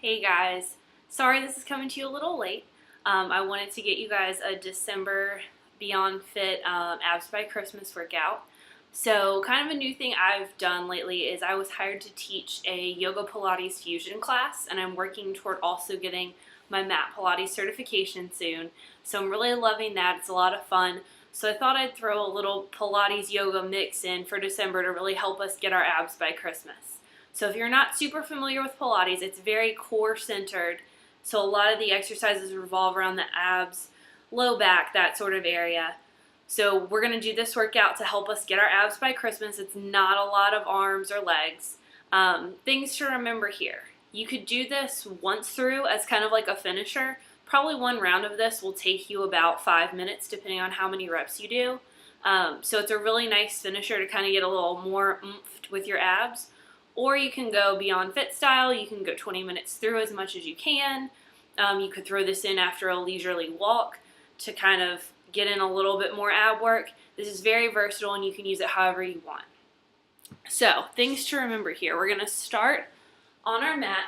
Hey guys, sorry this is coming to you a little late. I wanted to get you guys a December BeyondFit Abs by Christmas workout. So kind of a new thing I've done lately is I was hired to teach a yoga Pilates fusion class, and I'm working toward also getting my mat Pilates certification soon. So I'm really loving that. It's a lot of fun. So I thought I'd throw a little Pilates yoga mix in for December to really help us get our abs by Christmas. So if you're not super familiar with Pilates, it's very core centered. So a lot of the exercises revolve around the abs, low back, that sort of area. So we're going to do this workout to help us get our abs by Christmas. It's not a lot of arms or legs. Things to remember here. You could do this once through as kind of like a finisher. Probably one round of this will take you about 5 minutes depending on how many reps you do. So it's a really nice finisher to kind of get a little more oomph with your abs. Or you can go BeyondFit style. You can go 20 minutes through as much as you can. You could throw this in after a leisurely walk to kind of get in a little bit more ab work. This is very versatile and you can use it however you want. So, things to remember here. We're going to start on our mat.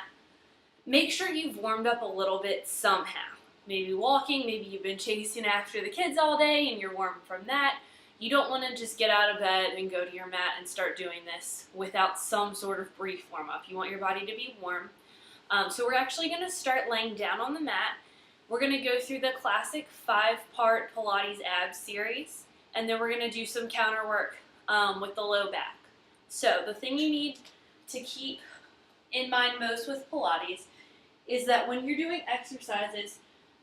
Make sure you've warmed up a little bit somehow. Maybe walking, maybe you've been chasing after the kids all day and you're warm from that. You don't want to just get out of bed and go to your mat and start doing this without some sort of brief warm-up. You want your body to be warm. So we're actually going to start laying down on the mat. We're going to go through the classic 5-part Pilates abs series, and then we're going to do some counter work with the low back. So the thing you need to keep in mind most with Pilates is that when you're doing exercises,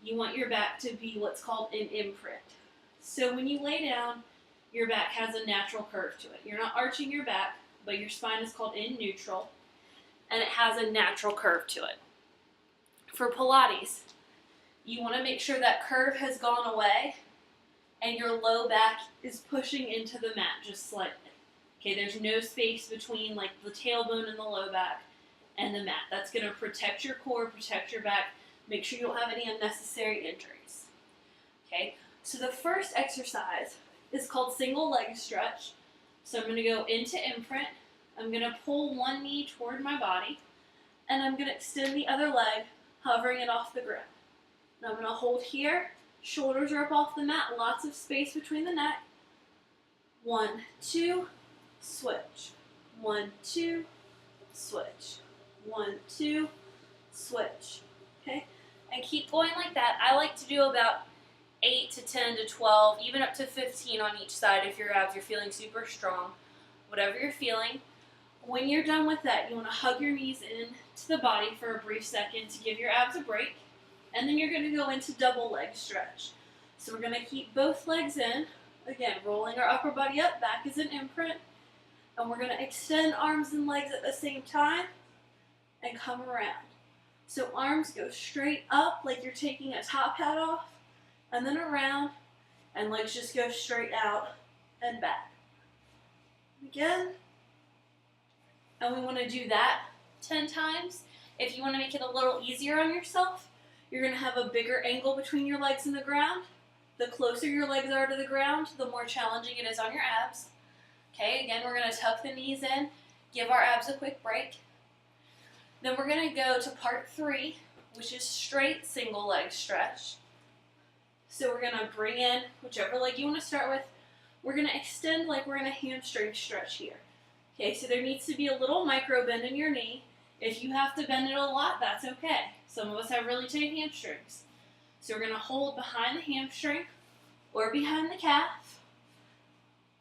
you want your back to be what's called an imprint. So when you lay down, your back has a natural curve to it. You're not arching your back, but your spine is called in neutral, and it has a natural curve to it. For Pilates, you want to make sure that curve has gone away and your low back is pushing into the mat just slightly. Okay, there's no space between like the tailbone and the low back and the mat. That's going to protect your core, protect your back, make sure you don't have any unnecessary injuries. Okay, so the first exercise is called single leg stretch. So I'm going to go into imprint. I'm going to pull one knee toward my body, and I'm going to extend the other leg, hovering it off the ground. Now I'm going to hold here. Shoulders are up off the mat. Lots of space between the neck. 1, 2, switch. 1, 2, switch. 1, 2, switch. Okay? And keep going like that. I like to do about 8 to 10 to 12, even up to 15 on each side if your abs are feeling super strong. Whatever you're feeling. When you're done with that, you want to hug your knees in to the body for a brief second to give your abs a break. And then you're going to go into double leg stretch. So we're going to keep both legs in. Again, rolling our upper body up, back is an imprint. And we're going to extend arms and legs at the same time and come around. So arms go straight up like you're taking a top hat off, and then around, and legs just go straight out and back. Again. And we want to do that 10 times. If you want to make it a little easier on yourself, you're going to have a bigger angle between your legs and the ground. The closer your legs are to the ground, the more challenging it is on your abs. Okay, again, we're going to tuck the knees in, give our abs a quick break. Then we're going to go to part 3, which is straight single leg stretch. So we're going to bring in whichever leg you want to start with. We're going to extend like we're in a hamstring stretch here. Okay, so there needs to be a little micro bend in your knee. If you have to bend it a lot, that's okay. Some of us have really tight hamstrings. So we're going to hold behind the hamstring or behind the calf.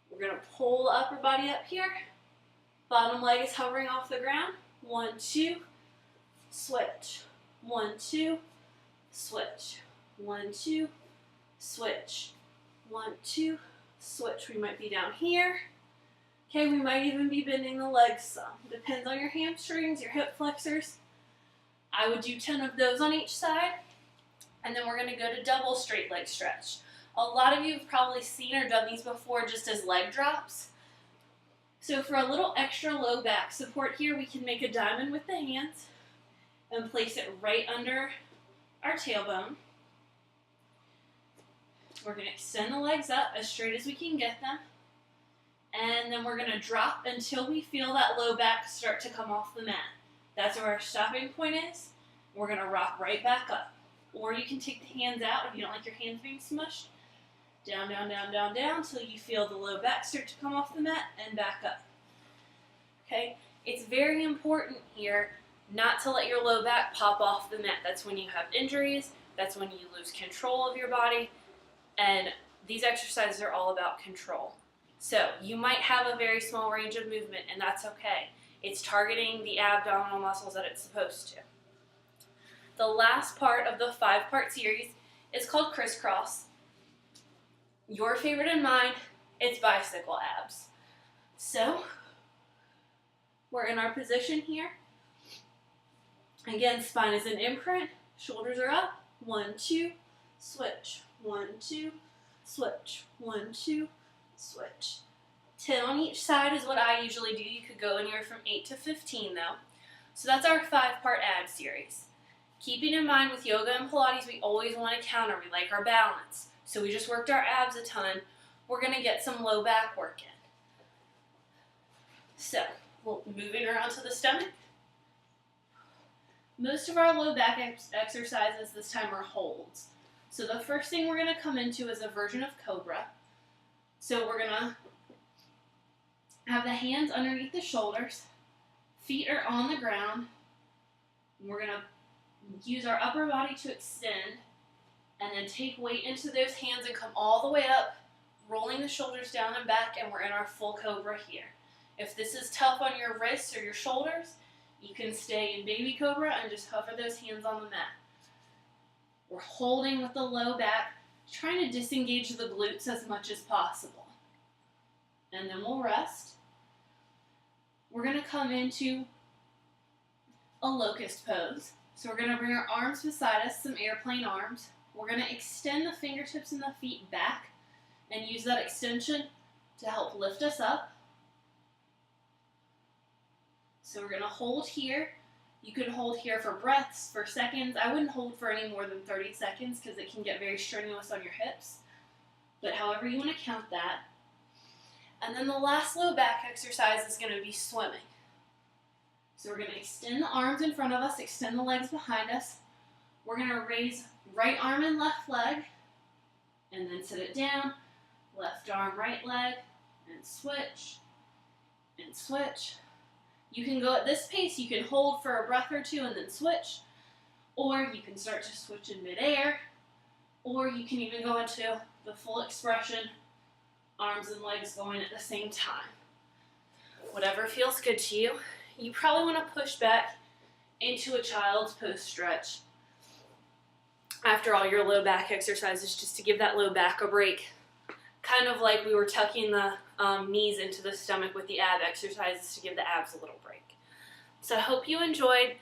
We're going to pull the upper body up here. Bottom leg is hovering off the ground. 1, 2, switch. 1, 2, switch. 1, 2, switch. 1, 2, switch. We might be down here. Okay, we might even be bending the legs some. Depends on your hamstrings, your hip flexors. I would do 10 of those on each side. And then we're going to go to double straight leg stretch. A lot of you have probably seen or done these before just as leg drops. So for a little extra low back support here, we can make a diamond with the hands and place it right under our tailbone. We're going to extend the legs up as straight as we can get them. And then we're going to drop until we feel that low back start to come off the mat. That's where our stopping point is. We're going to rock right back up. Or you can take the hands out if you don't like your hands being smushed. Down, down, down, down, down, until you feel the low back start to come off the mat, and back up. Okay? It's very important here not to let your low back pop off the mat. That's when you have injuries. That's when you lose control of your body. And these exercises are all about control. So you might have a very small range of movement, and that's okay. It's targeting the abdominal muscles that it's supposed to. The last part of the 5-part series is called crisscross. Your favorite and mine, it's bicycle abs. So we're in our position here. Again, spine is an imprint, shoulders are up. 1, 2, switch. 1, 2, switch. 1, 2, switch. 10 on each side is what I usually do. You could go anywhere from 8 to 15 though. So that's our 5-part ab series. Keeping in mind with yoga and Pilates, we always want to counter. We like our balance. So we just worked our abs a ton. We're going to get some low back work in. So, moving around to the stomach. Most of our low back exercises this time are holds. So the first thing we're going to come into is a version of Cobra. So we're going to have the hands underneath the shoulders. Feet are on the ground. We're going to use our upper body to extend. And then take weight into those hands and come all the way up, rolling the shoulders down and back, and we're in our full Cobra here. If this is tough on your wrists or your shoulders, you can stay in baby Cobra and just hover those hands on the mat. We're holding with the low back, trying to disengage the glutes as much as possible. And then we'll rest. We're going to come into a locust pose. So we're going to bring our arms beside us, some airplane arms. We're going to extend the fingertips and the feet back and use that extension to help lift us up. So we're going to hold here. You can hold here for breaths, for seconds. I wouldn't hold for any more than 30 seconds because it can get very strenuous on your hips. But however you want to count that. And then the last low back exercise is going to be swimming. So we're going to extend the arms in front of us, extend the legs behind us. We're going to raise right arm and left leg, and then sit it down, left arm, right leg, and switch, and switch. You can go at this pace, you can hold for a breath or two and then switch, or you can start to switch in midair, or you can even go into the full expression, arms and legs going at the same time. Whatever feels good to you. You probably want to push back into a child's pose stretch after all your low back exercises, just to give that low back a break. Kind of like we were tucking the knees into the stomach with the ab exercises to give the abs a little break. So I hope you enjoyed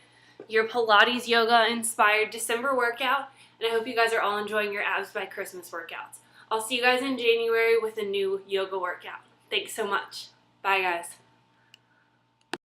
your Pilates yoga inspired December workout, and I hope you guys are all enjoying your abs by Christmas workouts. I'll see you guys in January with a new yoga workout. Thanks so much. Bye guys.